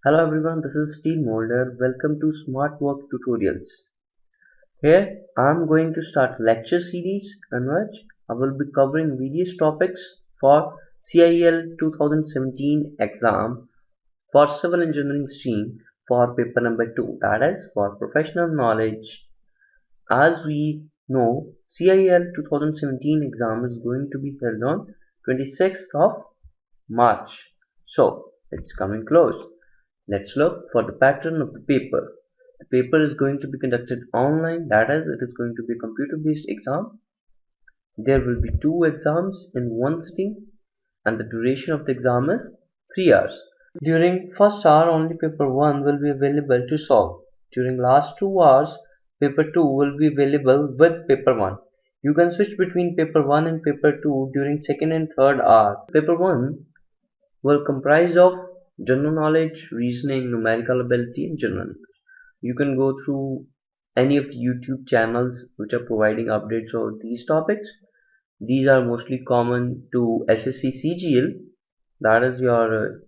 Hello everyone, this is Steve Molder. Welcome to Smart Work Tutorials. Here I am going to start lecture series in which I will be covering various topics for CIL 2017 exam for civil engineering stream for paper number 2, that is for professional knowledge. As we know, CIL 2017 exam is going to be held on 26th of March. So it's coming close. Let's look for the pattern of the paper. The paper is going to be conducted online, that is, it is going to be a computer based exam. There will be 2 exams in one sitting, and the duration of the exam is 3 hours. During first hour, only paper 1 will be available to solve. During last 2 hours, paper 2 will be available with paper 1. You can switch between paper 1 and paper 2 during second and third hour. Paper 1 will comprise of general knowledge, reasoning, numerical ability, and general knowledge. You can go through any of the YouTube channels which are providing updates on these topics. These are mostly common to SSC CGL, that is your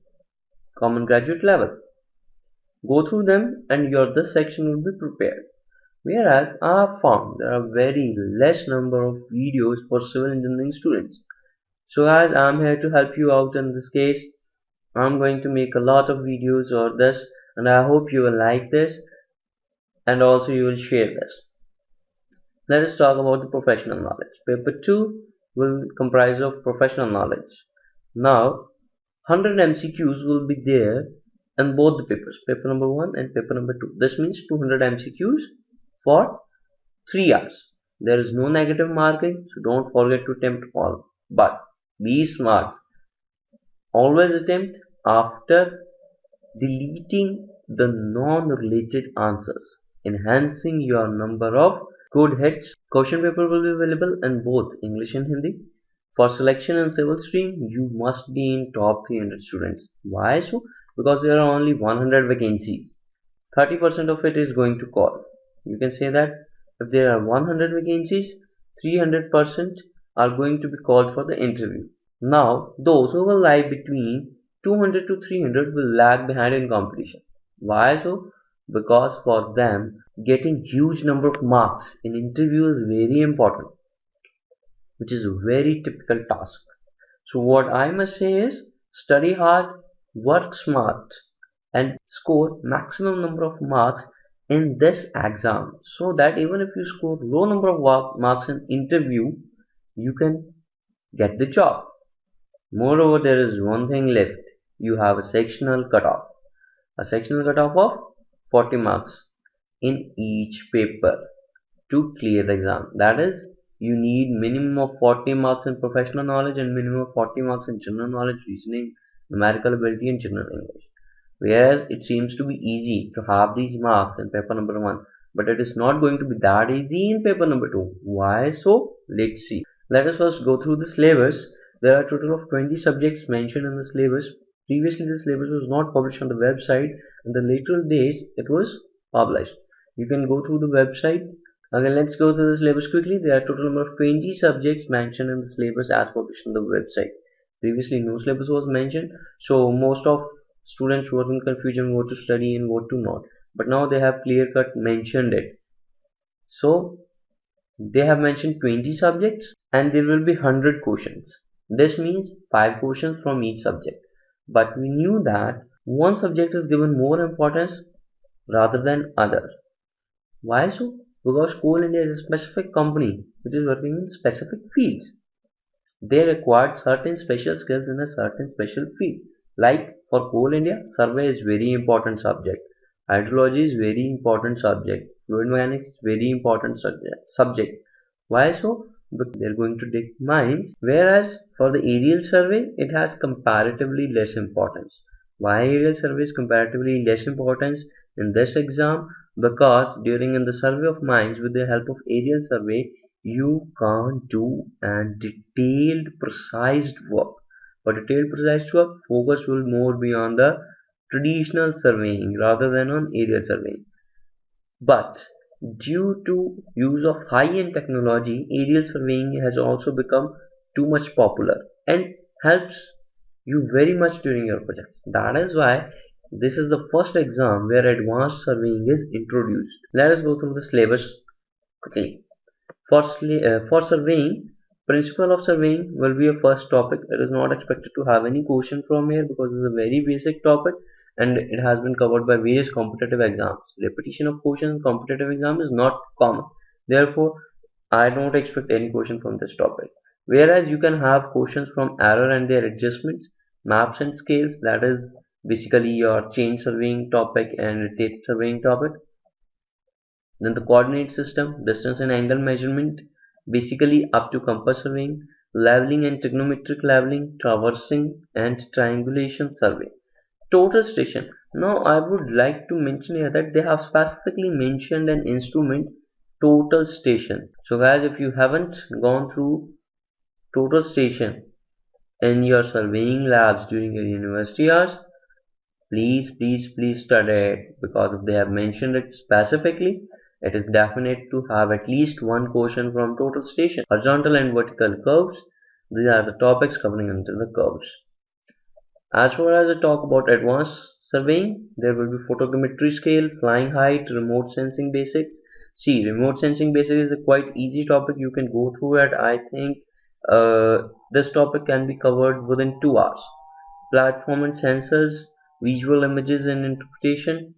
common graduate level. Go through them and your this section will be prepared. Whereas I have found there are very less number of videos for civil engineering students. So guys, I am here to help you out in this case. I'm going to make a lot of videos on this and I hope you will like this and also you will share this. Let us talk about the professional knowledge. Paper 2 will comprise of professional knowledge. Now 100 MCQs will be there in both the papers, paper number 1 and paper number 2. This means 200 MCQs for 3 hours. There is no negative marking, so don't forget to attempt all. But be smart. Always attempt after deleting the non-related answers, enhancing your number of good hits. Question paper will be available in both English and Hindi. For selection in civil stream, you must be in top 300 students. Why so? Because there are only 100 vacancies. 30% of it is going to call. You can say that if there are 100 vacancies, 300% are going to be called for the interview. Now, those who will lie between 200 to 300 will lag behind in competition. Why so? Because for them, getting huge number of marks in interview is very important, which is a very typical task. So what I must say is, study hard, work smart, and score maximum number of marks in this exam, so that even if you score low number of marks in interview, you can get the job. Moreover, there is one thing left. You have a sectional cutoff. A sectional cutoff of 40 marks in each paper to clear the exam. That is, you need minimum of 40 marks in professional knowledge and minimum of 40 marks in general knowledge, reasoning, numerical ability, and general English. Whereas it seems to be easy to have these marks in paper number 1, but it is not going to be that easy in paper number 2. Why so? Let's see. Let us first go through the syllabus. There are a total of 20 subjects mentioned in the syllabus. Previously, the syllabus was not published on the website. In the later days, it was published. You can go through the website. Okay, let's go through the syllabus quickly. There are a total number of 20 subjects mentioned in the syllabus as published on the website. Previously, no syllabus was mentioned, so most of students were in confusion what to study and what to not. But now they have clear cut mentioned it. So they have mentioned 20 subjects and there will be 100 questions. This means 5 questions from each subject. But we knew that one subject is given more importance rather than other. Why so? Because Coal India is a specific company which is working in specific fields. They required certain special skills in a certain special field. Like for Coal India, survey is very important subject. Hydrology is very important subject. Fluid mechanics is very important subject. Why so? Because they're going to dig mines. Whereas for the aerial survey, it has comparatively less importance. Why aerial survey is comparatively less importance in this exam? Because during in the survey of mines with the help of aerial survey, you can't do and detailed precise work. For detailed precise work, focus will more be on the traditional surveying rather than on aerial surveying. But due to use of high-end technology, aerial surveying has also become too much popular and helps you very much during your project. That is why this is the first exam where advanced surveying is introduced. Let us go through the syllabus quickly. For surveying, principle of surveying will be a first topic. It is not expected to have any question from here because it is a very basic topic and it has been covered by various competitive exams. Repetition of questions in competitive exam is not common. Therefore, I don't expect any question from this topic. Whereas you can have questions from error and their adjustments, maps and scales, that is basically your chain surveying topic and tape surveying topic. Then the coordinate system, distance and angle measurement, basically up to compass surveying, leveling and trigonometric leveling, traversing and triangulation survey. Total station. Now I would like to mention here that they have specifically mentioned an instrument, total station. So guys, if you haven't gone through total station in your surveying labs during your university hours, please study it, because if they have mentioned it specifically, it is definite to have at least one question from total station. Horizontal and vertical curves, these are the topics covering under the curves. As far as I talk about advanced surveying, there will be photogrammetry scale, flying height, remote sensing basics. See, remote sensing basics is a quite easy topic. You can go through it. I think this topic can be covered within 2 hours. Platform and sensors, visual images and interpretation.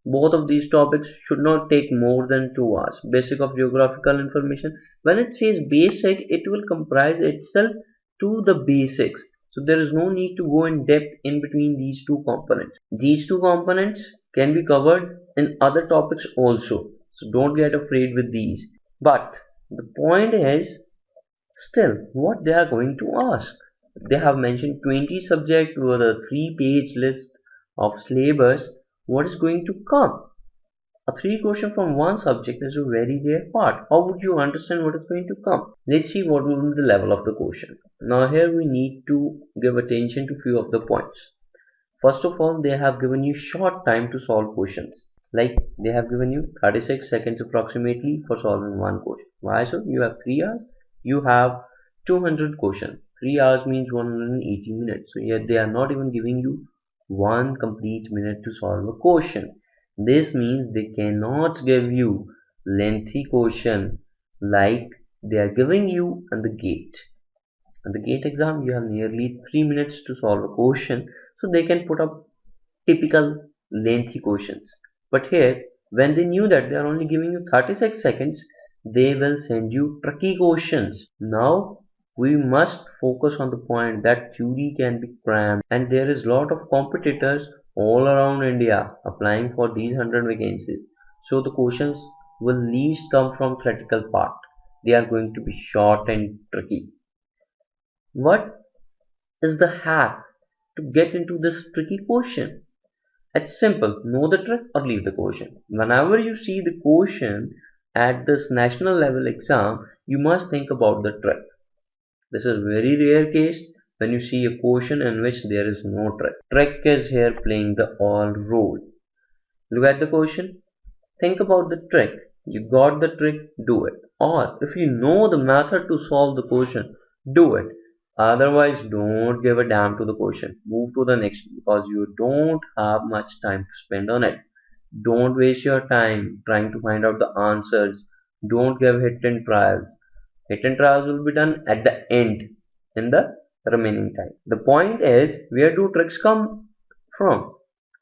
Both of these topics should not take more than 2 hours. Basic of geographical information. When it says basic, it will comprise itself to the basics. So there is no need to go in depth in between these two components. These two components can be covered in other topics also. So don't get afraid with these. But the point is, still, what they are going to ask. They have mentioned 20 subjects with a 3-page list of syllabus. What is going to come? A 3 question from one subject is a very rare part. How would you understand what is going to come? Let's see what will be the level of the question. Now here we need to give attention to few of the points. First of all, they have given you short time to solve questions. Like they have given you 36 seconds approximately for solving one question. Why so? You have 3 hours. You have 200 questions. 3 hours means 180 minutes. So yet they are not even giving you one complete minute to solve a question. This means they cannot give you lengthy question like they are giving you on the gate. In the gate exam, you have nearly 3 minutes to solve a question, so they can put up typical lengthy questions. But here, when they knew that they are only giving you 36 seconds, they will send you tricky questions. Now, we must focus on the point that theory can be crammed, and there is a lot of competitors all around India applying for these 100 vacancies. So the questions will least come from theoretical part. They are going to be short and tricky. What is the hack to get into this tricky question? It's simple. Know the trick or leave the question. Whenever you see the question at this national level exam, you must think about the trick. This is very rare case when you see a question in which there is no trick. Trick is here playing the all role. Look at the question. Think about the trick. You got the trick, do it. Or if you know the method to solve the question, do it. Otherwise, don't give a damn to the question. Move to the next because you don't have much time to spend on it. Don't waste your time trying to find out the answers. Don't give hit and trials. Hit and trials will be done at the end in the remaining time. The point is, where do tricks come from?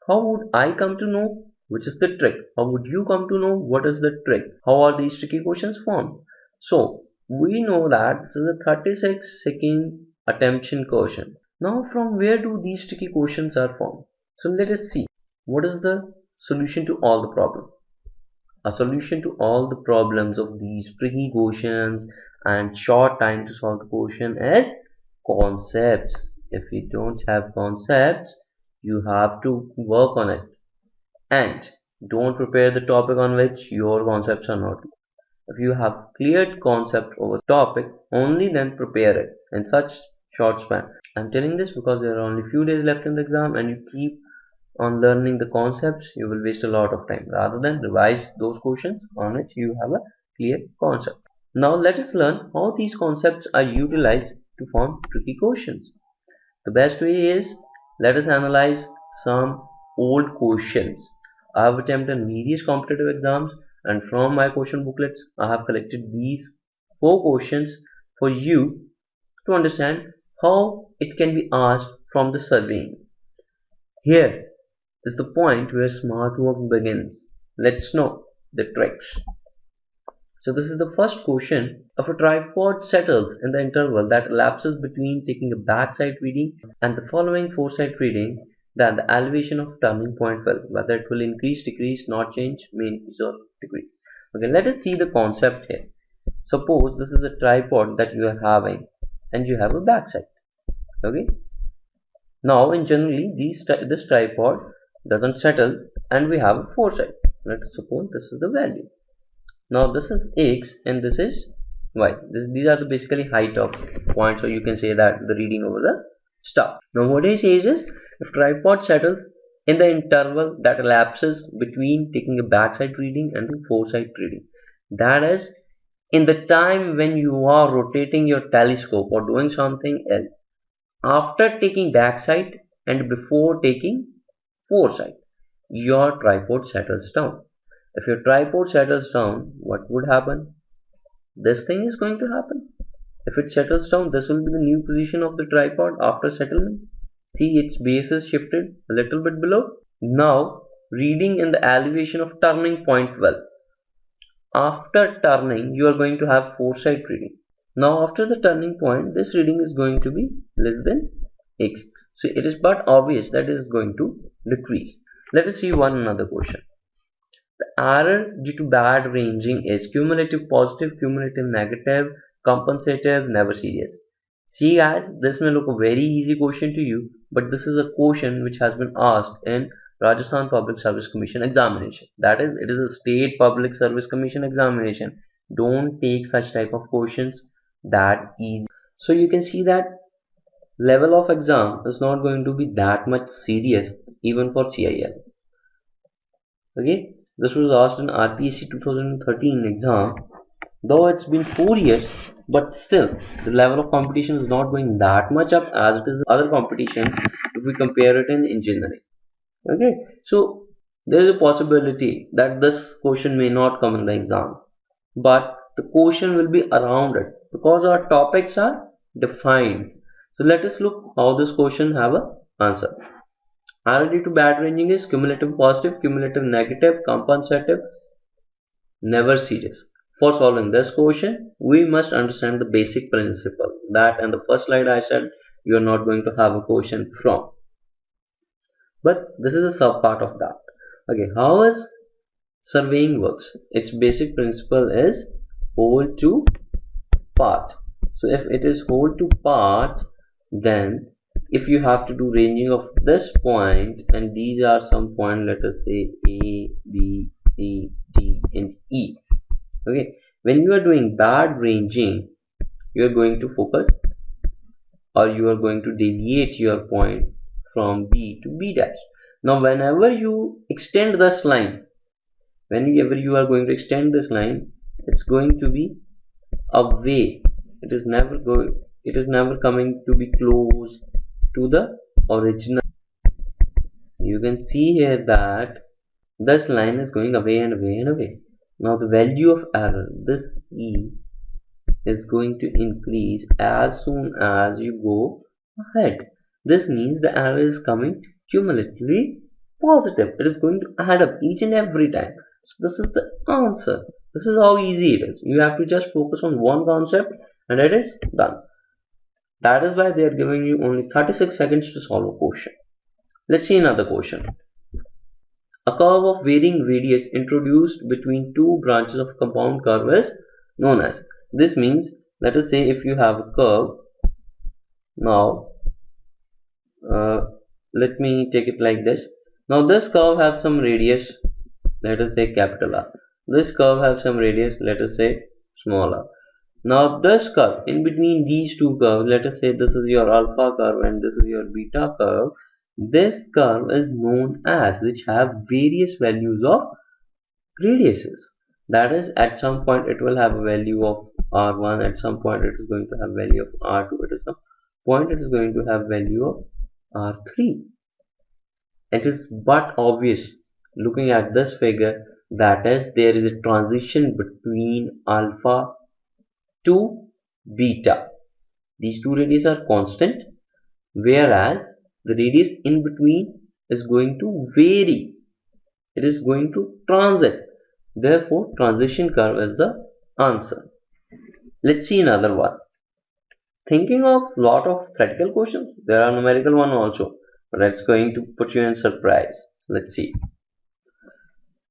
How would I come to know which is the trick? How would you come to know what is the trick? How are these tricky questions formed? So, we know that this is a 36-second attention question. Now, from where do these tricky questions are formed? So, let us see. What is the solution to all the problems? A solution to all the problems of these tricky questions and short time to solve the question is concepts. If you don't have concepts, you have to work on it. And don't prepare the topic on which your concepts are not. If you have cleared concept over topic, only then prepare it in such short span. I'm telling this because there are only few days left in the exam and you keep on learning the concepts, you will waste a lot of time rather than revise those questions on which you have a clear concept. Now let us learn how these concepts are utilized to form tricky questions. The best way is, let us analyze some old questions. I have attempted various competitive exams, and from my question booklets, I have collected these 4 questions for you to understand how it can be asked from the surveying. Here is the point where smart work begins. Let's know the tricks. So this is the first question. If a tripod settles in the interval that elapses between taking a backside reading and the following foresight reading, then the elevation of turning point will, whether it will increase, decrease, not change, may increase or decrease. Okay, let us see the concept here. Suppose this is a tripod that you are having and you have a backside. Okay. Now in generally this tripod doesn't settle and we have a foresight. Let us suppose this is the value. Now this is x and this is y. These are the basically height of points, or you can say that the reading over the star. Now what he says is, if tripod settles in the interval that elapses between taking a backside reading and the foresight reading, that is in the time when you are rotating your telescope or doing something else, after taking backside and before taking foresight, your tripod settles down. If your tripod settles down, what would happen? This thing is going to happen. If it settles down, this will be the new position of the tripod after settlement. See, its base is shifted a little bit below. Now, reading in the elevation of turning point well. After turning, you are going to have foresight reading. Now, after the turning point, this reading is going to be less than x. So, it is but obvious that it is going to decrease. Let us see one another question. The error due to bad ranging is cumulative positive, cumulative negative, compensative, never serious. See guys, this may look a very easy question to you, but this is a question which has been asked in Rajasthan Public Service Commission examination. That is, it is a state public service commission examination. Don't take such type of questions that easy. So you can see that level of exam is not going to be that much serious even for CIL. Okay, this was asked in RPSC 2013 exam. Though it's been 4 years, but still the level of competition is not going that much up as it is in other competitions if we compare it in engineering. Okay, so there is a possibility that this question may not come in the exam, but the question will be around it because our topics are defined. So let us look how this question have a answer. R due to bad ranging is cumulative positive, cumulative negative, compensative, never serious. For solving this question, we must understand the basic principle that in the first slide I said you are not going to have a question from. But this is a sub part of that. Okay, how is surveying works? Its basic principle is whole to part. So if it is whole to part, then if you have to do ranging of this point and these are some point, let us say A, B, C, D and E. Okay, when you are doing bad ranging, you are going to focus or you are going to deviate your point from B to B dash. Now whenever you extend this line, whenever you are going to extend this line, it's going to be away. It is never coming to be close to the original. You can see here that this line is going away and away and away. Now the value of error, this E, is going to increase as soon as you go ahead. This means the error is coming cumulatively positive. It is going to add up each and every time. So this is the answer. This is how easy it is. You have to just focus on one concept and it is done. That is why they are giving you only 36 seconds to solve a question. Let's see another question. A curve of varying radius introduced between two branches of compound curve is known as. This means, let us say if you have a curve, now let me take it like this. Now this curve have some radius, let us say capital R. This curve have some radius, let us say small r. Now this curve, in between these two curves, let us say this is your alpha curve and this is your beta curve. This curve is known as, which have various values of radiuses. That is, at some point it will have a value of R1, at some point it is going to have value of R2, at some point it is going to have value of R3. It is but obvious looking at this figure that is there is a transition between alpha to beta. These two radius are constant, whereas the radius in between is going to vary. It is going to transit. Therefore, transition curve is the answer. Let's see another one. Thinking of lot of theoretical questions, there are numerical one also, but that's going to put you in surprise. Let's see.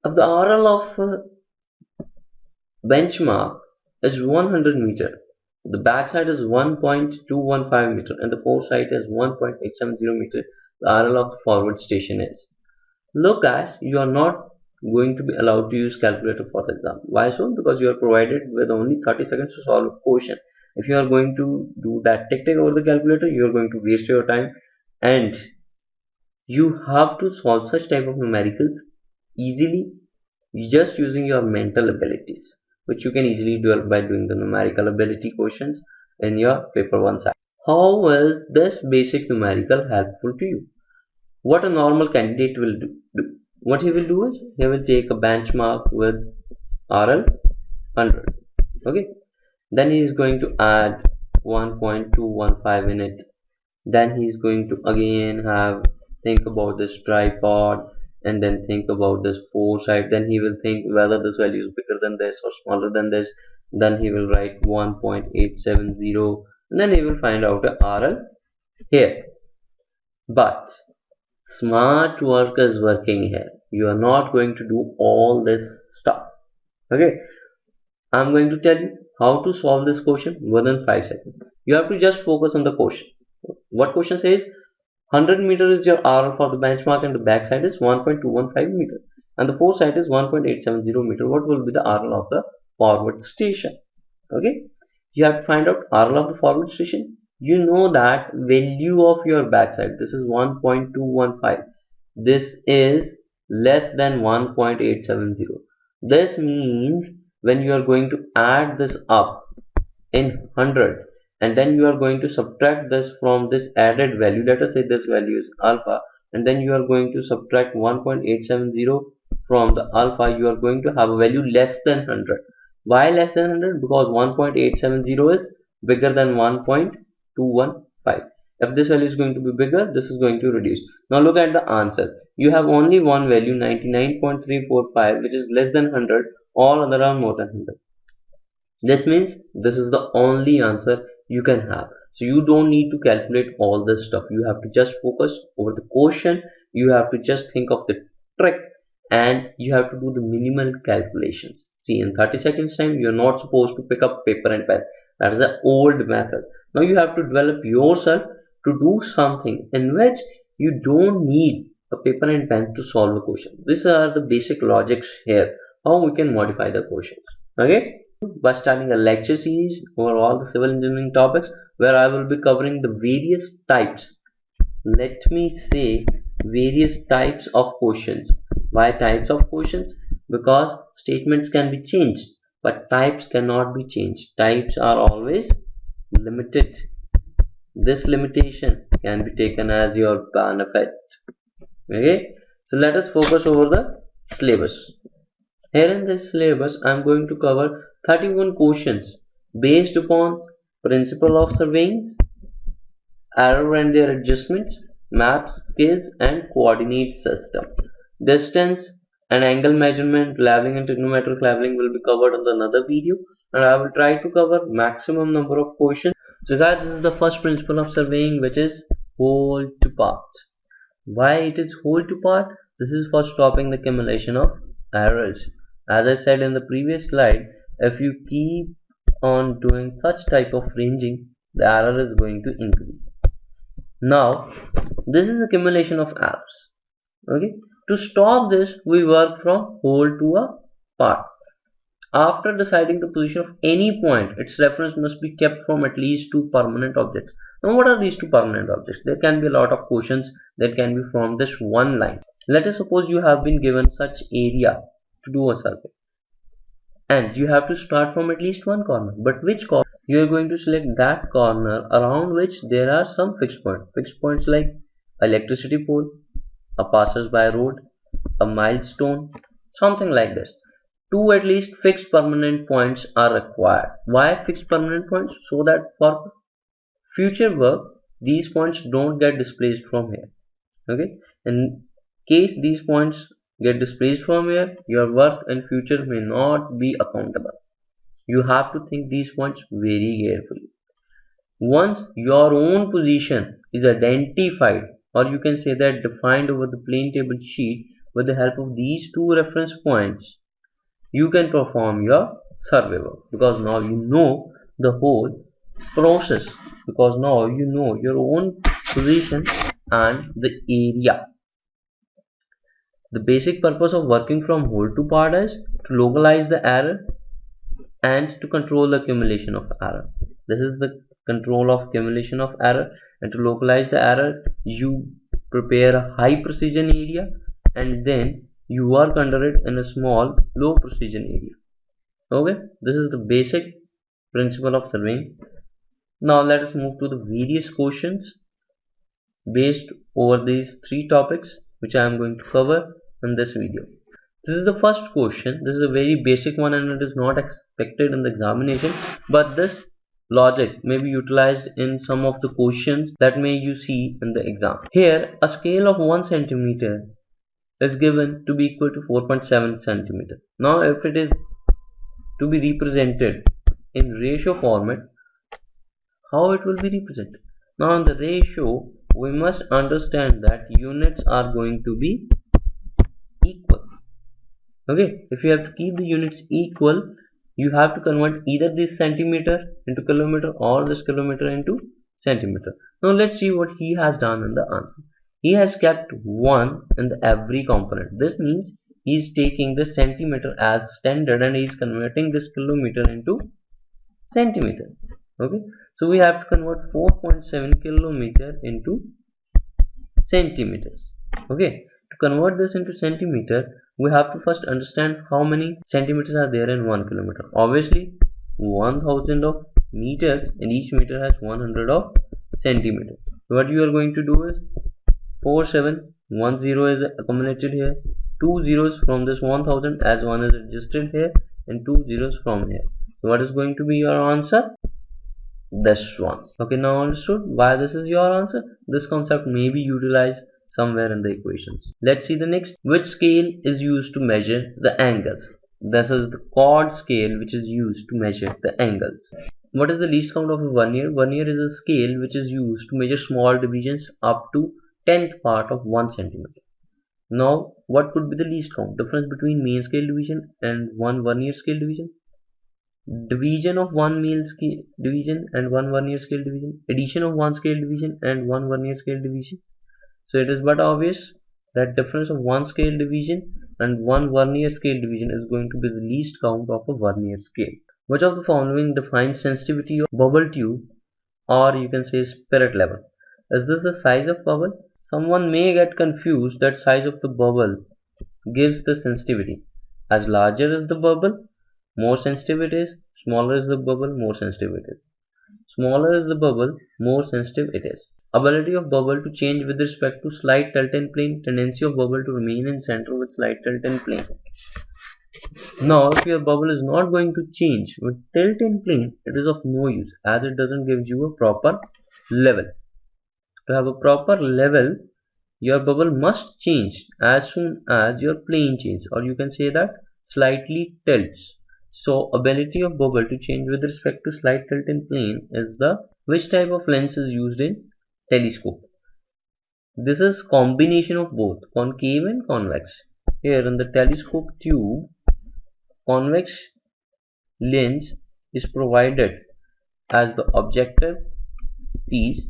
If the RL of benchmark is 100 meter, the backside is 1.215 meter, and the foresight is 1.870 meter, the RL of the forward station is. Look guys, you are not going to be allowed to use calculator for the exam. Why so? Because you are provided with only 30 seconds to solve a question. If you are going to do that tick over the calculator, you are going to waste your time, and you have to solve such type of numericals easily just using your mental abilities, which you can easily do by doing the numerical ability questions in your paper 1 side. How is this basic numerical helpful to you? What a normal candidate will do. What he will do is he will take a benchmark with RL 100. Okay. Then he is going to add 1.215 in it. Then he is going to again think about this tripod, and then think about this foresight. Then he will think whether this value is bigger than this or smaller than this. Then he will write 1.870, and then he will find out a RL here. But smart work is working here. You are not going to do all this stuff. Okay, I'm going to tell you how to solve this question within 5 seconds. You have to just focus on the question. What question says 100 meter is your RL for the benchmark and the backside is 1.215 meter and the foresight is 1.870 meter. What will be the RL of the forward station? Okay, you have to find out RL of the forward station. You know that value of your backside, this is 1.215, this is less than 1.870. This means when you are going to add this up in 100 and then you are going to subtract this from this added value, let us say this value is alpha, and then you are going to subtract 1.870 from the alpha, you are going to have a value less than 100. Why less than 100? Because 1.870 is bigger than 1.215. If this value is going to be bigger, this is going to reduce. Now look at the answer. You have only one value 99.345 which is less than 100, all other are more than 100. This means this is the only answer you can have. So you don't need to calculate all this stuff. You have to just focus over the question. You have to just think of the trick and you have to do the minimal calculations. See, in 30 seconds time, you're not supposed to pick up paper and pen. That is the old method. Now you have to develop yourself to do something in which you don't need a paper and pen to solve a question. These are the basic logics here, how we can modify the questions. Okay, by starting a lecture series over all the civil engineering topics where I will be covering the various types. Let me say various types of questions. Why types of questions? Because statements can be changed, but types cannot be changed. Types are always limited. This limitation can be taken as your benefit. Okay, so let us focus over the syllabus. Here in this syllabus, I am going to cover 31 questions based upon principle of surveying, error and their adjustments, maps, scales, and coordinate system. Distance and angle measurement, leveling and trigonometric leveling will be covered on another video, and I will try to cover maximum number of questions. So guys, this is the first principle of surveying, which is whole to part. Why it is whole to part? This is for stopping the accumulation of errors. As I said in the previous slide, if you keep on doing such type of ranging, the error is going to increase. Now, this is accumulation of errors. Okay, to stop this, we work from whole to a part. After deciding the position of any point, its reference must be kept from at least two permanent objects. Now, what are these two permanent objects? There can be a lot of questions that can be from this one line. Let us suppose you have been given such area to do a survey, and you have to start from at least one corner. But which corner? You are going to select that corner around which there are some fixed points. Fixed points like electricity pole, a passers-by road, a milestone, something like this. Two at least fixed permanent points are required. Why fixed permanent points? So that for future work, these points don't get displaced from here. Okay, in case these points get displaced from here, your work in future may not be accountable. You have to think these points very carefully. Once your own position is identified, or you can say that defined over the plane table sheet with the help of these two reference points, you can perform your survey work, because now you know the whole process, because now you know your own position and the area. The basic purpose of working from whole to part is to localize the error and to control the accumulation of error. This is the control of accumulation of error, and to localize the error you prepare a high precision area and then you work under it in a small low precision area. Okay, this is the basic principle of surveying. Now let us move to the various questions based over these three topics which I am going to cover in this video. This is the first question. This is a very basic one and it is not expected in the examination, but this logic may be utilized in some of the questions that may you see in the exam. Here a scale of 1 centimeter is given to be equal to 4.7 centimeter. Now if it is to be represented in ratio format, how it will be represented? Now in the ratio we must understand that units are going to be equal. Okay, if you have to keep the units equal, you have to convert either this centimeter into kilometer or this kilometer into centimeter. Now let's see what he has done in the answer. He has kept 1 in the every component. This means he is taking the centimeter as standard and he is converting this kilometer into centimeter. Okay, so we have to convert 4.7 kilometer into centimeters. Okay, to convert this into centimeter, we have to first understand how many centimeters are there in 1 kilometer. Obviously 1000 of meters and each meter has 100 of centimeters. So what you are going to do is 4710 is accumulated here, 2 zeros from this 1000 as one is adjusted here and 2 zeros from here. So what is going to be your answer? This one. Okay, now understood why this is your answer. This concept may be utilized somewhere in the equations. Let's see the next. Which scale is used to measure the angles? This is the chord scale which is used to measure the angles. What is the least count of a vernier? Vernier is a scale which is used to measure small divisions up to 10th part of 1 centimeter. Now what could be the least count? Difference between main scale division and one vernier scale division. Division of one main scale division and one vernier scale division. Addition of one scale division and one vernier scale division. So it is but obvious that difference of one scale division and one vernier scale division is going to be the least count of a vernier scale. Which of the following defines sensitivity of bubble tube, or you can say spirit level? Is this the size of bubble? Someone may get confused that size of the bubble gives the sensitivity. As larger is the bubble, more sensitive it is. Smaller is the bubble, more sensitive it is. Smaller is the bubble, more sensitive it is. Ability of bubble to change with respect to slight tilt in plane. Tendency of bubble to remain in center with slight tilt in plane. Now if your bubble is not going to change with tilt in plane, it is of no use as it doesn't give you a proper level. To have a proper level, your bubble must change as soon as your plane changes, or you can say that slightly tilts. So ability of bubble to change with respect to slight tilt in plane is the which type of lens is used in telescope. This is combination of both concave and convex. Here in the telescope tube, convex lens is provided as the objective piece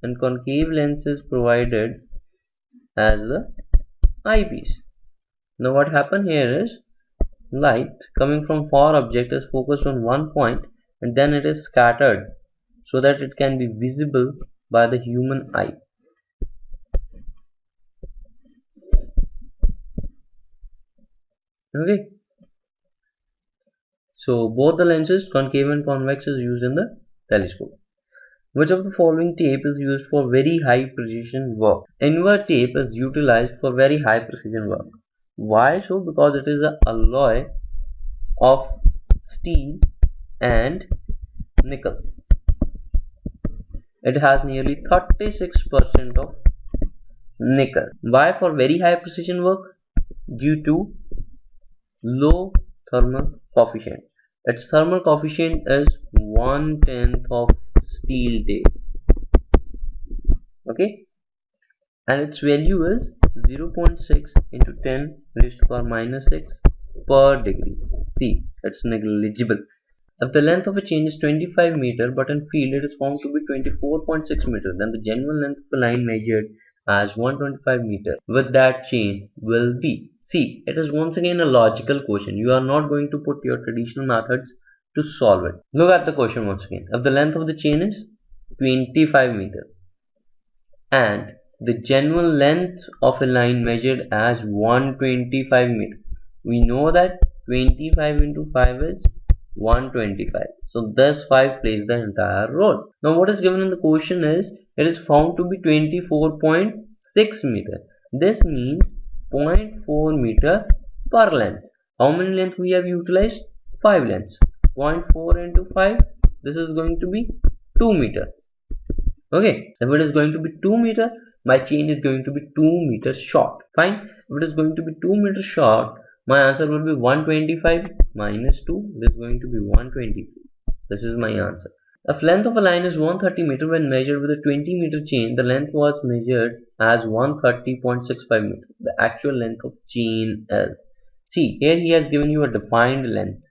and concave lens is provided as the eyepiece. Now what happened here is light coming from far object is focused on one point and then it is scattered so that it can be visible by the human eye. Okay, so both the lenses concave and convex is used in the telescope. Which of the following tape is used for very high precision work? Invert tape is utilized for very high precision work. Why so? Because it is an alloy of steel and nickel. It has nearly 36% of nickel. Why for very high precision work? Due to low thermal coefficient. Its thermal coefficient is 1/10 of steel tape. Okay, and its value is 0.6 into 10 raised to power minus 6 per degree. See, it's negligible. If the length of a chain is 25 meter but in field it is found to be 24.6 meter, then the genuine length of the line measured as 125 meter with that chain will be. See, it is once again a logical question. You are not going to put your traditional methods to solve it. Look at the question once again. If the length of the chain is 25 meter and the genuine length of a line measured as 125 meter, we know that 25 into 5 is 125. So this 5 plays the entire role. Now what is given in the question is it is found to be 24.6 meter. This means 0.4 meter per length. How many length we have utilized? 5 lengths. 0.4 into 5, this is going to be 2 meter. Okay, if it is going to be 2 meter, my chain is going to be 2 meters short. Fine. If it is going to be 2 meters short, my answer will be 125 minus 2. This is going to be 123. This is my answer. If length of a line is 130 meter when measured with a 20 meter chain, the length was measured as 130.65 meter. The actual length of chain is. See, here he has given you a defined length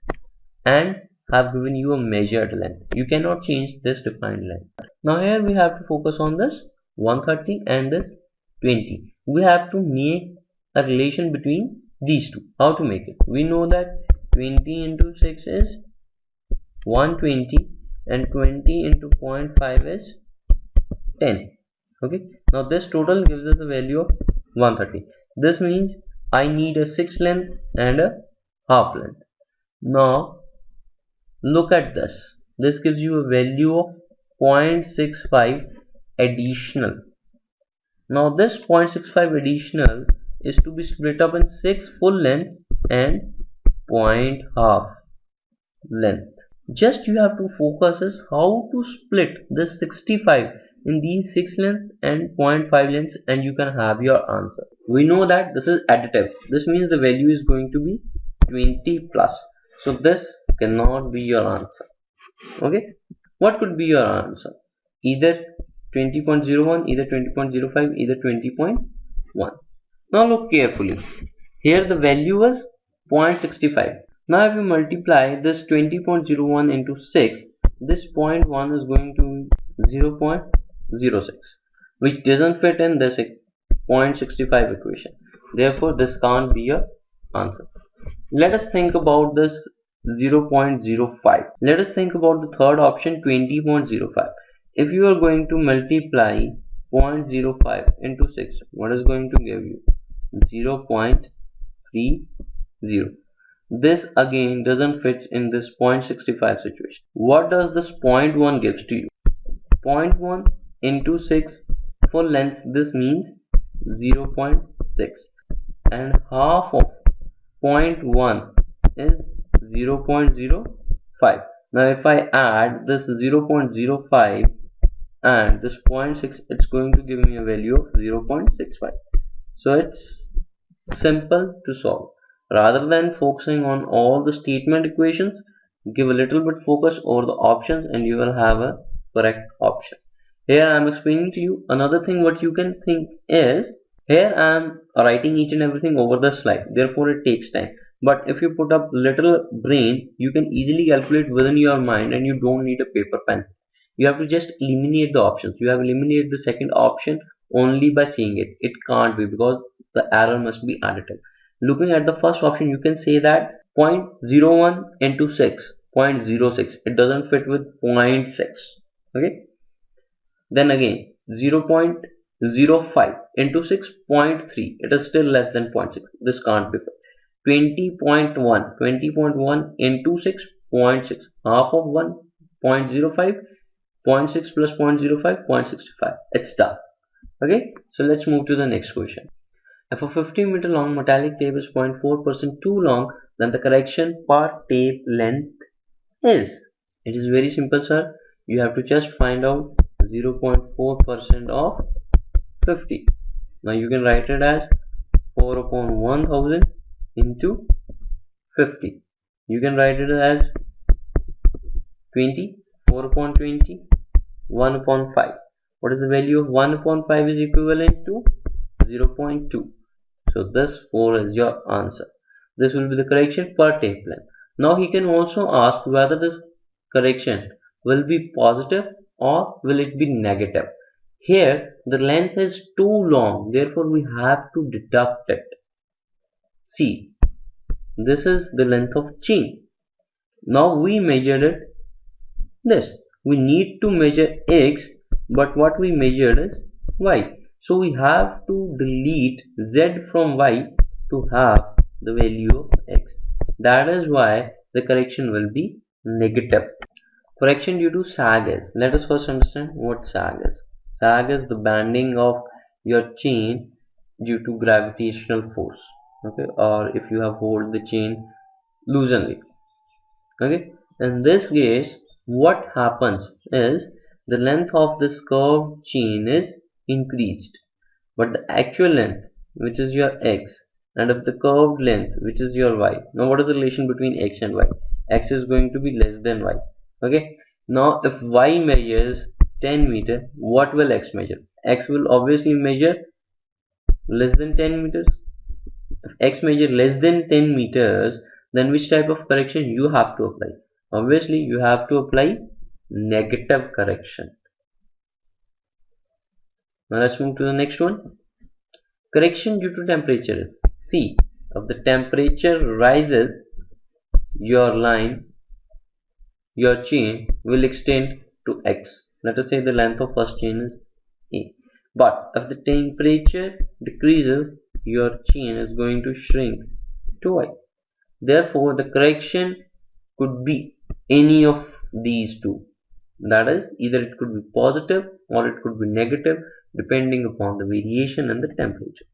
and have given you a measured length. You cannot change this defined length. Now here we have to focus on this 130 and this 20. We have to make a relation between these two. How to make it? We know that 20 into 6 is 120 and 20 into 0.5 is 10. Okay. Now this total gives us a value of 130. This means I need a 6 length and a half length. Now look at this. This gives you a value of 0.65 additional. Now this 0.65 additional is to be split up in 6 full lengths and 0.5 length. Just you have to focus is how to split this 65 in these 6 lengths and 0.5 lengths and you can have your answer. We know that this is additive. This means the value is going to be 20 plus. So this cannot be your answer. Okay, what could be your answer? Either 20.01, either 20.05, either 20.1. Now look carefully. Here the value was 0.65. Now if we multiply this 20.01 into 6, this 0.1 is going to be 0.06, which doesn't fit in this 0.65 equation. Therefore this can't be your answer. Let us think about this 0.05. Let us think about the third option 20.05. If you are going to multiply 0.05 into 6, what is going to give you? 0.30. This again doesn't fit in this 0.65 situation. What does this 0.1 gives to you? 0.1 into 6 full length, this means 0.6 and half of 0.1 is 0.05. Now if I add this 0.05 and this 0.6, it's going to give me a value of 0.65. So it's simple to solve. Rather than focusing on all the statement equations, give a little bit focus over the options and you will have a correct option. Here I am explaining to you another thing. What you can think is, here I am writing each and everything over the slide, therefore it takes time. But if you put up little brain, you can easily calculate within your mind and you don't need a paper pen. You have to just eliminate the options. You have eliminated the second option only by seeing it. It can't be because the error must be additive. Looking at the first option, you can say that 0.01 into 6, 0.06. It doesn't fit with 0.6. Okay. Then again 0.05 into 6, 0.3. It is still less than 0.6. This can't be fit. 20.1 into 6, 0.6. Half of 1, 0.05 0.6 plus 0.05, 0.65. It's done. Okay, so let's move to the next question. If a 50-meter long metallic tape is 0.4% too long, then the correction per tape length is. It is very simple, sir. You have to just find out 0.4% of 50. Now you can write it as 4 upon 1000 into 50. You can write it as 20, 4 upon 20, 1 upon 5. What is the value of 1 upon 5 is equivalent to 0.2. So this 4 is your answer. This will be the correction per tape length. Now he can also ask whether this correction will be positive or will it be negative. Here the length is too long, therefore we have to deduct it. See, this is the length of chain. Now we measured it this. We need to measure x, but what we measured is y. So we have to delete z from y to have the value of x. That is why the correction will be negative. Correction due to sag is. Let us first understand what sag is. Sag is the bending of your chain due to gravitational force. Okay, or if you have hold the chain loosely. Okay, in this case, what happens is the length of this curved chain is increased, but the actual length, which is your x, and of the curved length, which is your y. Now what is the relation between x and y? X is going to be less than y. Okay, now if y measures 10 meter, what will x measure? X will obviously measure less than 10 meters. If x measure less than 10 meters, then which type of correction you have to apply? Obviously you have to apply negative correction. Now let's move to the next one. Correction due to temperature is. See, if the temperature rises, your line, your chain will extend to x. Let us say the length of first chain is a. But if the temperature decreases, your chain is going to shrink to y. Therefore, the correction could be any of these two. That is, either it could be positive or it could be negative depending upon the variation in the temperature.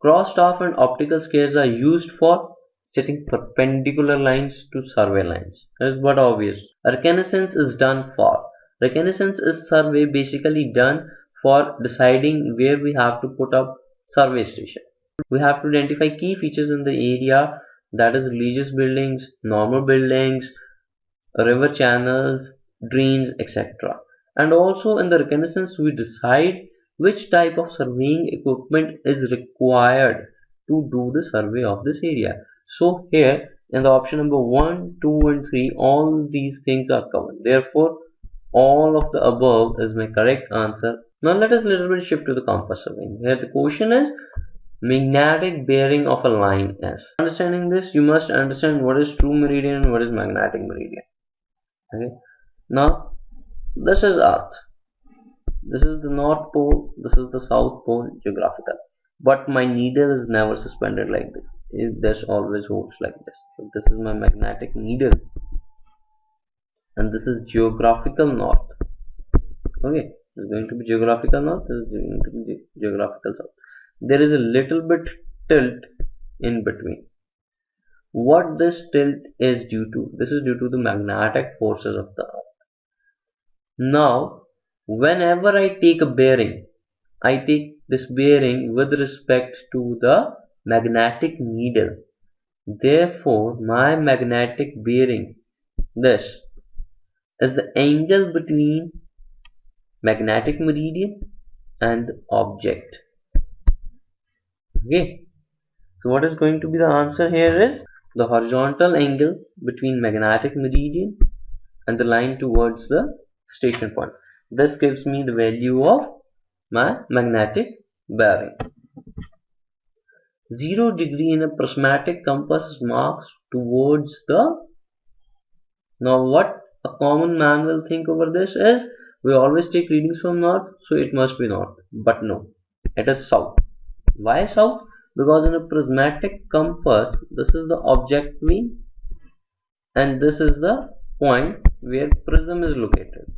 Cross staff and optical scales are used for setting perpendicular lines to survey lines. That is but obvious. Reconnaissance is done for. Reconnaissance is survey basically done for deciding where we have to put up survey station. We have to identify key features in the area, that is religious buildings, normal buildings, river channels, drains, etc. And also in the reconnaissance we decide which type of surveying equipment is required to do the survey of this area. So here in the option number 1, 2 and 3 all these things are covered. Therefore all of the above is my correct answer. Now let us little bit shift to the compass surveying. Here the question is magnetic bearing of a line is. Understanding this, you must understand what is true meridian and what is magnetic meridian. Okay. Now this is Earth. This is the North Pole. This is the South Pole geographical. But my needle is never suspended like this. This always holds like this. So this is my magnetic needle, and this is geographical north. Okay, this is going to be geographical north. This is going to be geographical south. There is a little bit tilt in between. What this tilt is due to? This is due to the magnetic forces of the earth. Now, whenever I take a bearing, I take this bearing with respect to the magnetic needle. Therefore, my magnetic bearing, this, is the angle between magnetic meridian and the object. Okay, so what is going to be the answer here is the horizontal angle between magnetic meridian and the line towards the station point. This gives me the value of my magnetic bearing. 0 degree in a prismatic compass marks towards the. Now what a common man will think over this is we always take readings from north, so it must be north. But no, it is south. Why south? Because in a prismatic compass, this is the object V and this is the point where prism is located.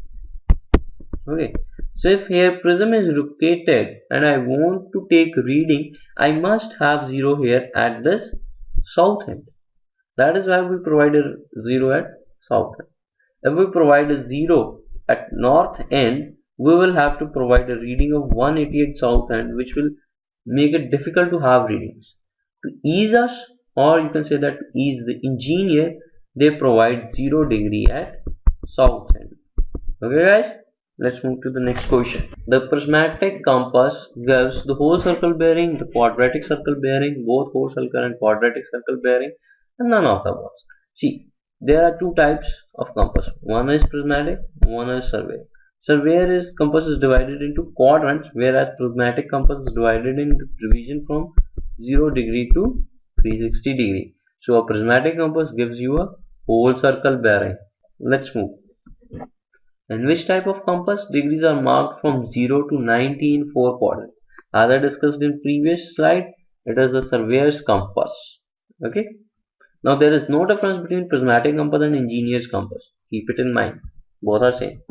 Okay, so if here prism is located and I want to take reading, I must have 0 here at this south end. That is why we provide a 0 at south end. If we provide a 0 at north end, we will have to provide a reading of 188 south end, which will make it difficult to have readings. To ease us, or you can say that to ease the engineer, they provide 0 degree at south end. Okay guys, let's move to the next question. The prismatic compass gives the whole circle bearing, the quadratic circle bearing, both whole circle and quadratic circle bearing, and none of the above. See, there are two types of compass. One is prismatic, one is surveyor. Surveyor is compass is divided into quadrants, whereas prismatic compass is divided into division from 0 degree to 360 degree. So a prismatic compass gives you a whole circle bearing. Let's move. In which type of compass? Degrees are marked from 0 to 90 in 4 quadrants. As I discussed in previous slide, it is the surveyor's compass. Okay. Now there is no difference between prismatic compass and engineer's compass. Keep it in mind. Both are same.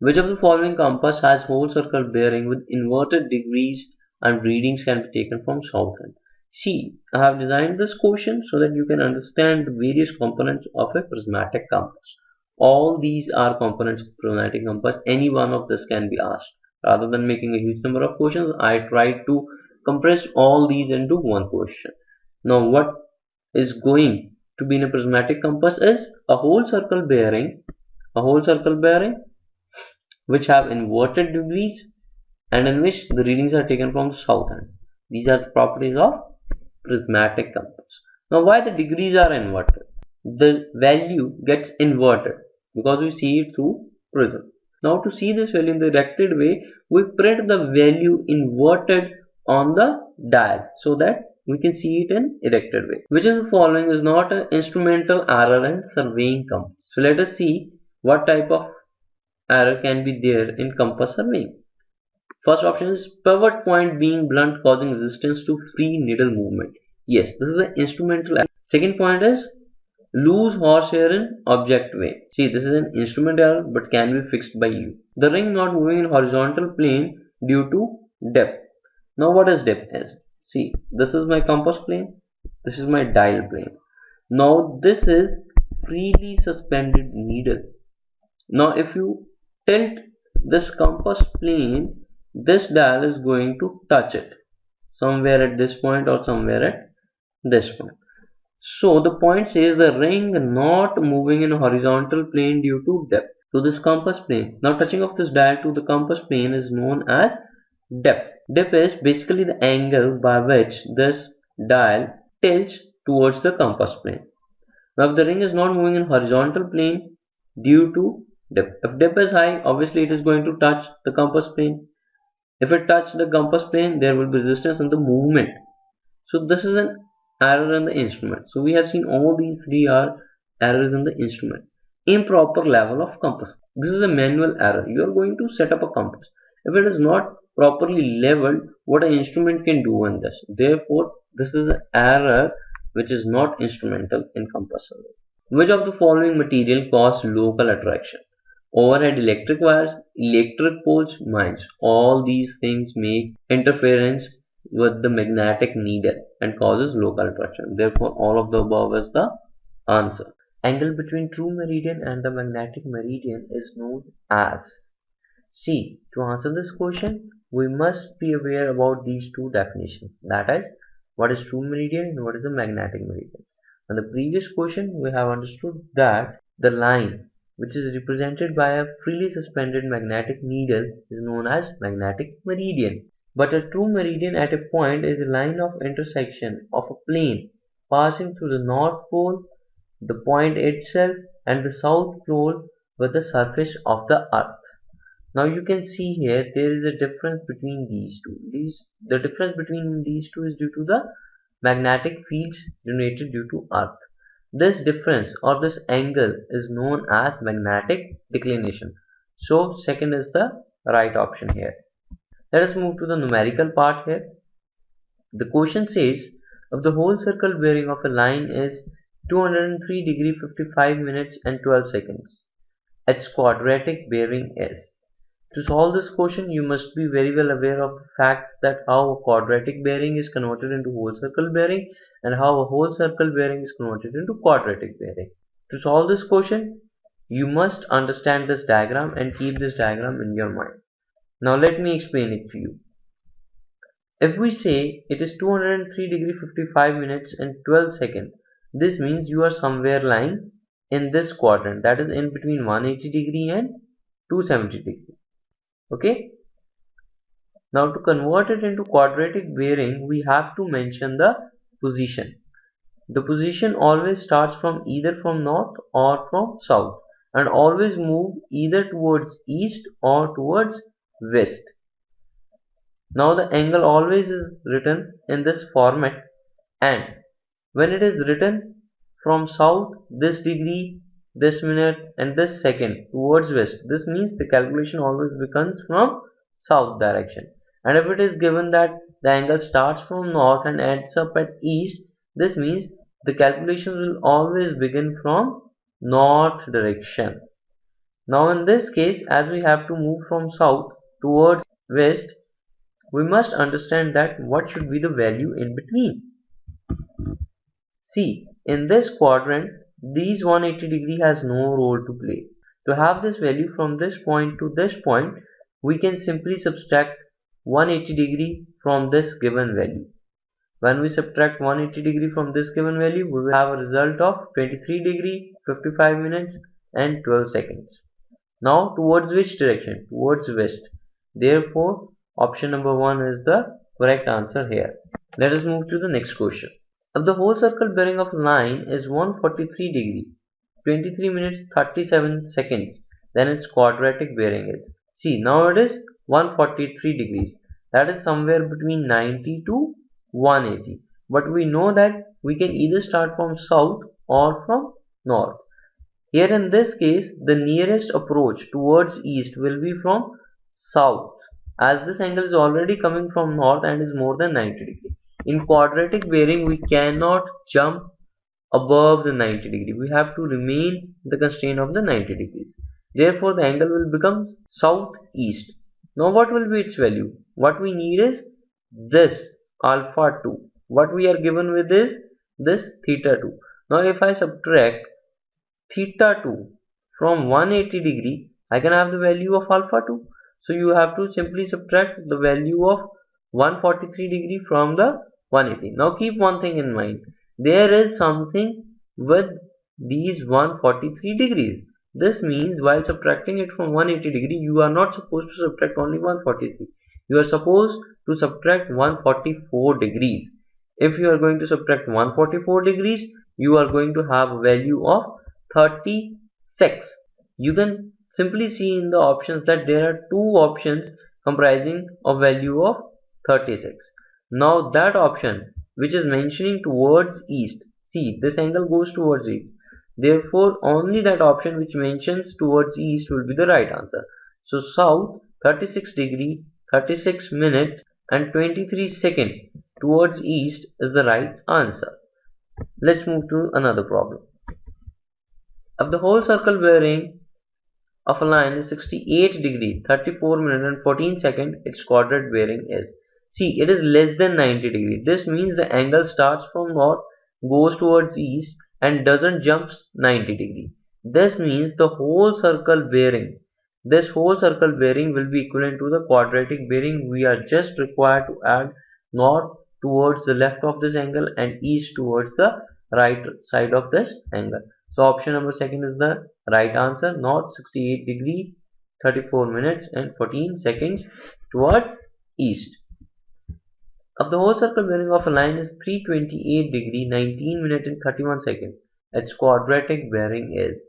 Which of the following compass has whole circle bearing with inverted degrees and readings can be taken from south end? See, I have designed this question so that you can understand the various components of a prismatic compass. All these are components of prismatic compass. Any one of this can be asked. Rather than making a huge number of questions, I tried to compress all these into one question. Now, what is going to be in a prismatic compass is a whole circle bearing, which have inverted degrees and in which the readings are taken from the south end. These are the properties of prismatic compass. Now, why the degrees are inverted? The value gets inverted because we see it through prism. Now, to see this value in the directed way, we print the value inverted on the dial so that we can see it in erected way. Which of the following is not an instrumental error in surveying compass? So let us see what type of error can be there in compass surveying. First option is pivot point being blunt causing resistance to free needle movement. Yes, this is an instrumental error. Second point is loose horsehair in object way. See, this is an instrument error but can be fixed by you. The ring not moving in horizontal plane due to depth. Now what is depth is? See, this is my compass plane. This is my dial plane. Now this is freely suspended needle. Now if you tilt this compass plane, this dial is going to touch it somewhere at this point or somewhere at this point. So the point says the ring not moving in horizontal plane due to depth to this compass plane. Now touching of this dial to the compass plane is known as depth. Dip is basically the angle by which this dial tilts towards the compass plane. Now if the ring is not moving in horizontal plane due to dip. If dip is high, obviously it is going to touch the compass plane. If it touches the compass plane, there will be resistance in the movement. So this is an error in the instrument. So we have seen all these three are errors in the instrument. Improper level of compass. This is a manual error. You are going to set up a compass. If it is not properly leveled, what an instrument can do on this? Therefore, this is an error which is not instrumental in compass survey. Which of the following material cause local attraction? Overhead electric wires, electric poles, mines. All these things make interference with the magnetic needle and causes local attraction. Therefore, all of the above is the answer. Angle between true meridian and the magnetic meridian is known as. See, to answer this question, we must be aware about these two definitions. That is, what is true meridian and what is the magnetic meridian. In the previous question, we have understood that the line which is represented by a freely suspended magnetic needle is known as magnetic meridian. But a true meridian at a point is a line of intersection of a plane passing through the north pole, the point itself, and the south pole with the surface of the earth. Now you can see here there is a difference between these two. The difference between these two is due to the magnetic fields generated due to earth. This difference or this angle is known as magnetic declination. So second is the right option here. Let us move to the numerical part here. The question says if the whole circle bearing of a line is 203 degree 55 minutes and 12 seconds its quadratic bearing is. To solve this question, you must be very well aware of the fact that how a quadratic bearing is converted into whole circle bearing and how a whole circle bearing is converted into quadratic bearing. To solve this question, you must understand this diagram and keep this diagram in your mind. Now let me explain it to you. If we say it is 203 degree 55 minutes and 12 seconds, this means you are somewhere lying in this quadrant, that is in between 180 degree and 270 degree. Okay. Now to convert it into quadratic bearing, we have to mention the position. The position always starts from either from north or from south and always move either towards east or towards west. Now the angle always is written in this format, and when it is written from south this degree, this minute and this second towards west, this means the calculation always becomes from south direction. And if it is given that the angle starts from north and ends up at east, this means the calculation will always begin from north direction. Now in this case, as we have to move from south towards west, we must understand that what should be the value in between. See, in this quadrant, these 180 degree has no role to play. To have this value from this point to this point, we can simply subtract 180 degree from this given value. When we subtract 180 degree from this given value, we will have a result of 23 degree, 55 minutes and 12 seconds. Now towards which direction? Towards west. Therefore, option number 1 is the correct answer here. Let us move to the next question. If the whole circle bearing of a line is 143 degree, 23 minutes 37 seconds, then its quadratic bearing is. See, now it is 143 degrees. That is somewhere between 90 to 180. But we know that we can either start from south or from north. Here in this case, the nearest approach towards east will be from south, as this angle is already coming from north and is more than 90 degree. In quadratic bearing, we cannot jump above the 90 degree. We have to remain the constraint of the 90 degrees. Therefore, the angle will become southeast. Now, what will be its value? What we need is this alpha 2. What we are given with is this theta 2. Now, if I subtract theta 2 from 180 degree, I can have the value of alpha 2. So you have to simply subtract the value of 143 degree from the 180. Now keep one thing in mind. There is something with these 143 degrees. This means while subtracting it from 180 degree, you are not supposed to subtract only 143. You are supposed to subtract 144 degrees. If you are going to subtract 144 degrees, you are going to have a value of 36. You can simply see in the options that there are two options comprising a value of 36. Now that option which is mentioning towards east, see this angle goes towards east. Therefore only that option which mentions towards east will be the right answer. So south 36 degree, 36 minutes and 23 seconds towards east is the right answer. Let's move to another problem. If the whole circle bearing of a line is 68 degree, 34 minutes and 14 seconds, its quadratic bearing is. See, it is less than 90 degree. This means the angle starts from north, goes towards east and doesn't jump 90 degree. This means the whole circle bearing, this whole circle bearing will be equivalent to the quadratic bearing. We are just required to add north towards the left of this angle and east towards the right side of this angle. So option number 2 is the right answer. North 68 degree, 34 minutes and 14 seconds towards east. If the whole circle bearing of a line is 328 degree, 19 minutes and 31 seconds, its quadratic bearing is.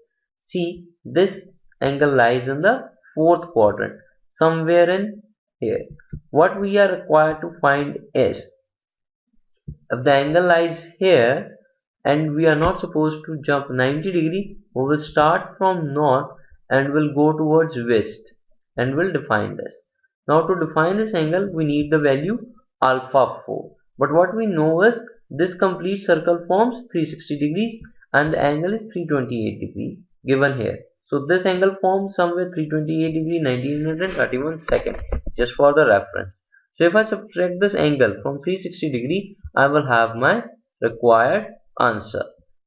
See, this angle lies in the fourth quadrant, somewhere in here. What we are required to find is, if the angle lies here and we are not supposed to jump 90 degree, we will start from north and will go towards west and will define this. Now to define this angle, we need the value alpha 4. But what we know is this complete circle forms 360 degrees and the angle is 328 degree given here. So this angle forms somewhere 328 degree, 19 minutes and 31 seconds, just for the reference. So if I subtract this angle from 360 degree, I will have my required answer.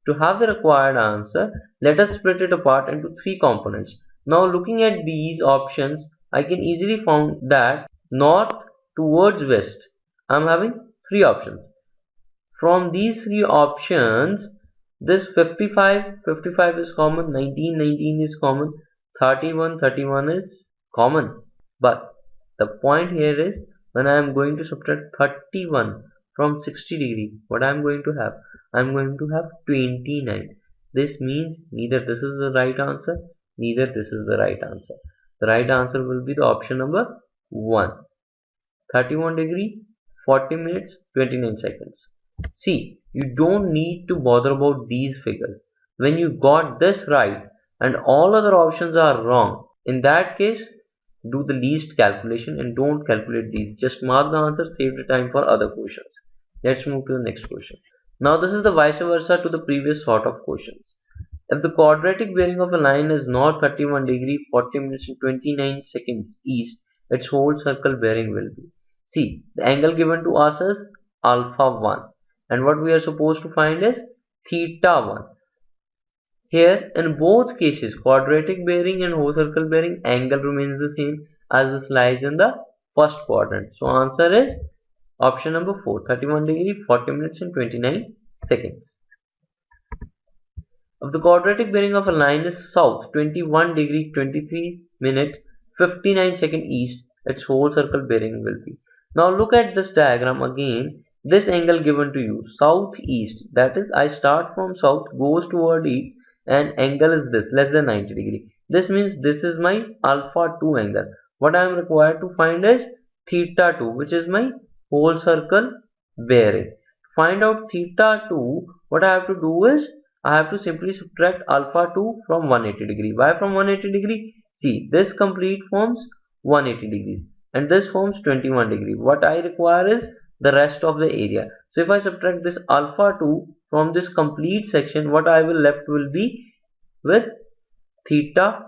To have the required answer, let us split it apart into three components. Now looking at these options, I can easily find that north towards west, I am having three options. From these three options, this 55 is common, 19 is common, 31 is common. But the point here is, when I am going to subtract 31 from 60 degree, what I am going to have? I am going to have 29. This means neither this is the right answer, neither this is the right answer. The right answer will be the option number 1. 31 degree, 40 minutes, 29 seconds. See, you don't need to bother about these figures. When you got this right and all other options are wrong, in that case, do the least calculation and don't calculate these. Just mark the answer, save the time for other questions. Let's move to the next question. Now this is the vice versa to the previous sort of questions. If the quadratic bearing of a line is north 31 degree, 40 minutes and 29 seconds east, its whole circle bearing will be. See, the angle given to us is alpha 1 and what we are supposed to find is theta 1. Here in both cases, quadratic bearing and whole circle bearing, angle remains the same as this lies in the first quadrant. So answer is option number 4, 31 degree, 40 minutes and 29 seconds. If the quadratic bearing of a line is south 21 degree, 23 minute, 59 second east, its whole circle bearing will be. Now look at this diagram again. This angle given to you, southeast, that is I start from south, goes toward east, and angle is this, less than 90 degree. This means this is my alpha 2 angle. What I am required to find is theta 2, which is my whole circle bearing. To find out theta 2, what I have to do is, I have to simply subtract alpha 2 from 180 degree. Why from 180 degree? See, this complete forms 180 degrees and this forms 21 degree. What I require is the rest of the area. So if I subtract this alpha 2 from this complete section, what I will left will be with theta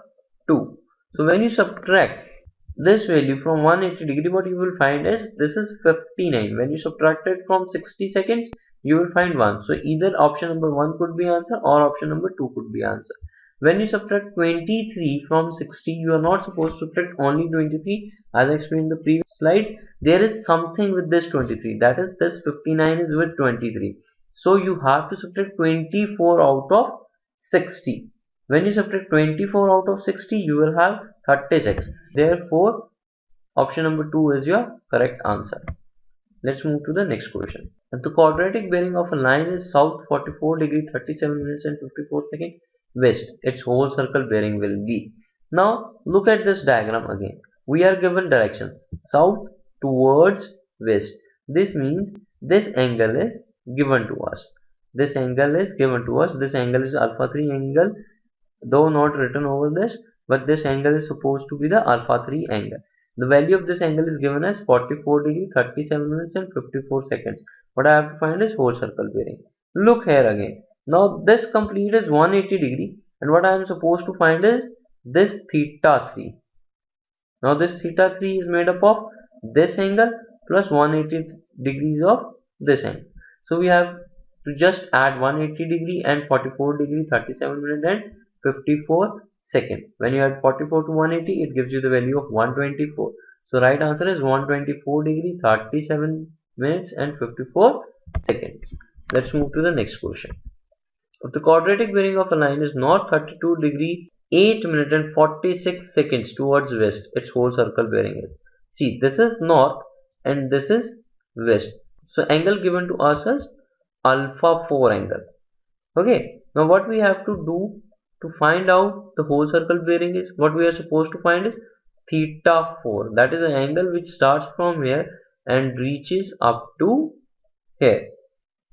2. So when you subtract this value from 180 degree, what you will find is this is 59. When you subtract it from 60 seconds, you will find 1. So either option number 1 could be answer or option number 2 could be answer. When you subtract 23 from 60, you are not supposed to subtract only 23. As I explained in the previous slides, there is something with this 23. That is, this 59 is with 23. So you have to subtract 24 out of 60. When you subtract 24 out of 60, you will have 36. Therefore, option number 2 is your correct answer. Let's move to the next question. If the quadratic bearing of a line is south 44 degree, 37 minutes and 54 seconds west, its whole circle bearing will be. Now look at this diagram again. We are given directions south towards west. This means this angle is given to us. This angle is given to us. This angle is alpha 3 angle, though not written over this, but this angle is supposed to be the alpha 3 angle. The value of this angle is given as 44 degree, 37 minutes and 54 seconds. What I have to find is whole circle bearing. Look here again. Now this complete is 180 degree and what I am supposed to find is this theta 3. Now this theta 3 is made up of this angle plus 180 degrees of this angle. So we have to just add 180 degree and 44 degree, 37 minutes and 54 second. When you add 44 to 180, it gives you the value of 124. So right answer is 124 degree, 37 minutes and 54 seconds. Let's move to the next question. If the quadratic bearing of a line is north 32 degree, 8 minutes and 46 seconds towards west, its whole circle bearing is. See, this is north and this is west. So angle given to us is alpha 4 angle. Okay, now what we have to do to find out the whole circle bearing is, what we are supposed to find is theta 4. That is an angle which starts from here and reaches up to here.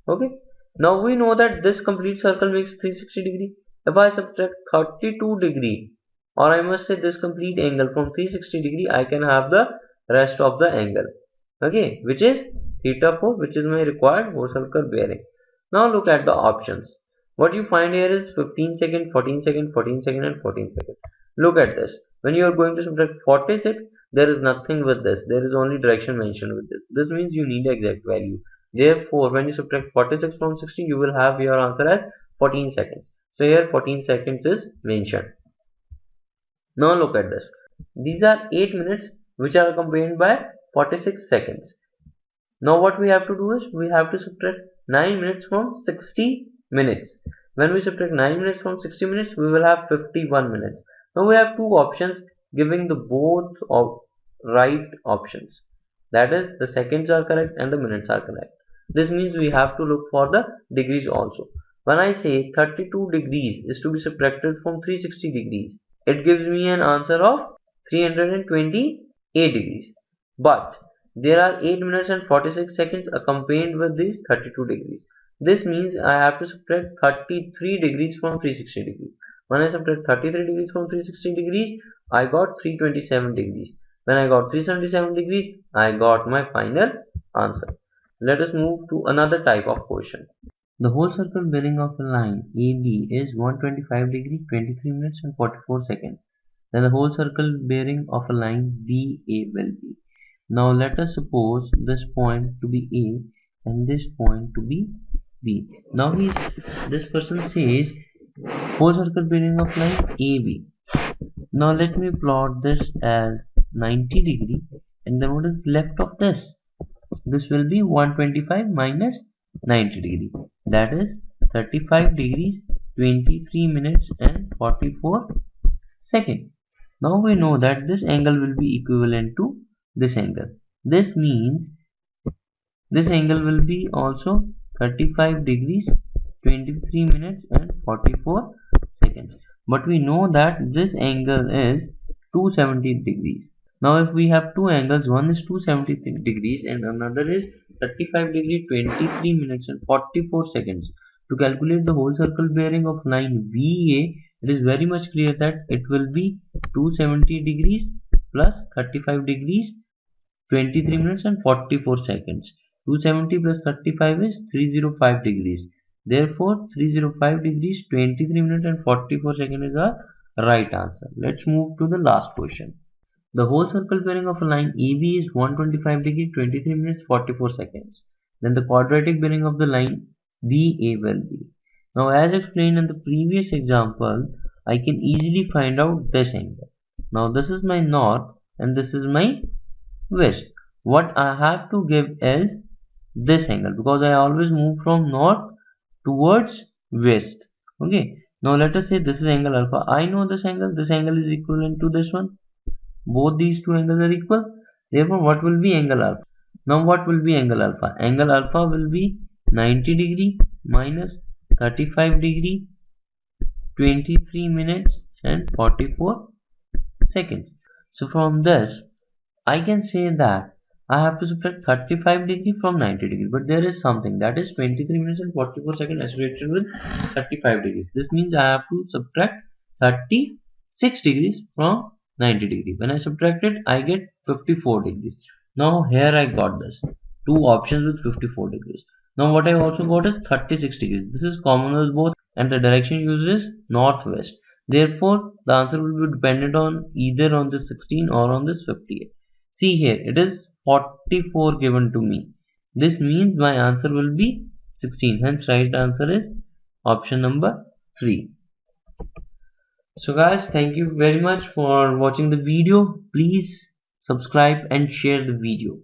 Okay, now we know that this complete circle makes 360 degree. If I subtract 32 degree, or I must say this complete angle from 360 degree, I can have the rest of the angle. Okay, which is theta 4, which is my required whole circle bearing. Now look at the options. What you find here is 15 second, 14 second, 14 second and 14 second. Look at this. When you are going to subtract 46, there is nothing with this. There is only direction mentioned with this. This means you need exact value. Therefore, when you subtract 46 from 60, you will have your answer as 14 seconds. So here 14 seconds is mentioned. Now look at this. These are 8 minutes which are accompanied by 46 seconds. Now what we have to do is we have to subtract 9 minutes from 60 minutes. When we subtract 9 minutes from 60 minutes, we will have 51 minutes. Now we have two options giving the both of right options. That is, the seconds are correct and the minutes are correct. This means we have to look for the degrees also. When I say 32 degrees is to be subtracted from 360 degrees, it gives me an answer of 328 degrees. But there are 8 minutes and 46 seconds accompanied with these 32 degrees. This means I have to subtract 33 degrees from 360 degrees. When I subtract 33 degrees from 360 degrees, I got 327 degrees. When I got 377 degrees, I got my final answer. Let us move to another type of question. The whole circle bearing of a line AB is 125 degrees, 23 minutes and 44 seconds. Then the whole circle bearing of a line BA will be. Now let us suppose this point to be A and this point to be B. Now this person says whole circle bearing of line AB. Now let me plot this as 90 degree, and then what is left of this? This will be 125 minus 90 degree. That is 35 degrees, 23 minutes and 44 seconds. Now we know that this angle will be equivalent to this angle. This means this angle will be also 35 degrees, 23 minutes and 44 seconds. But we know that this angle is 270 degrees. Now if we have two angles, one is 270 degrees and another is 35 degrees, 23 minutes and 44 seconds. To calculate the whole circle bearing of line VA, it is very much clear that it will be 270 degrees plus 35 degrees, 23 minutes and 44 seconds. 270 plus 35 is 305 degrees. Therefore, 305 degrees, 23 minutes and 44 seconds is our right answer. Let's move to the last question. The whole circle bearing of a line AB is 125 degrees, 23 minutes, 44 seconds. Then the quadratic bearing of the line BA will be. Now, as explained in the previous example, I can easily find out this angle. Now, this is my north and this is my west. What I have to give is this angle because I always move from north towards west. Okay. Now, let us say this is angle alpha. I know this angle. This angle is equivalent to this one. Both these two angles are equal. Therefore, what will be angle alpha? Now, what will be angle alpha? Angle alpha will be 90 degree minus 35 degree, 23 minutes and 44 seconds. So, from this, I can say that I have to subtract 35 degree from 90 degree. But there is something that is 23 minutes and 44 seconds associated with 35 degrees. This means I have to subtract 36 degrees from 90 degree. When I subtract it, I get 54 degrees. Now here I got this two options with 54 degrees. Now what I also got is 36 degrees. This is common with both and the direction used is northwest. Therefore the answer will be dependent on either on this 16 or on this 58. See here, it is 44 given to me. This means my answer will be 16. Hence right answer is option number 3. So guys, thank you very much for watching the video. Please subscribe and share the video.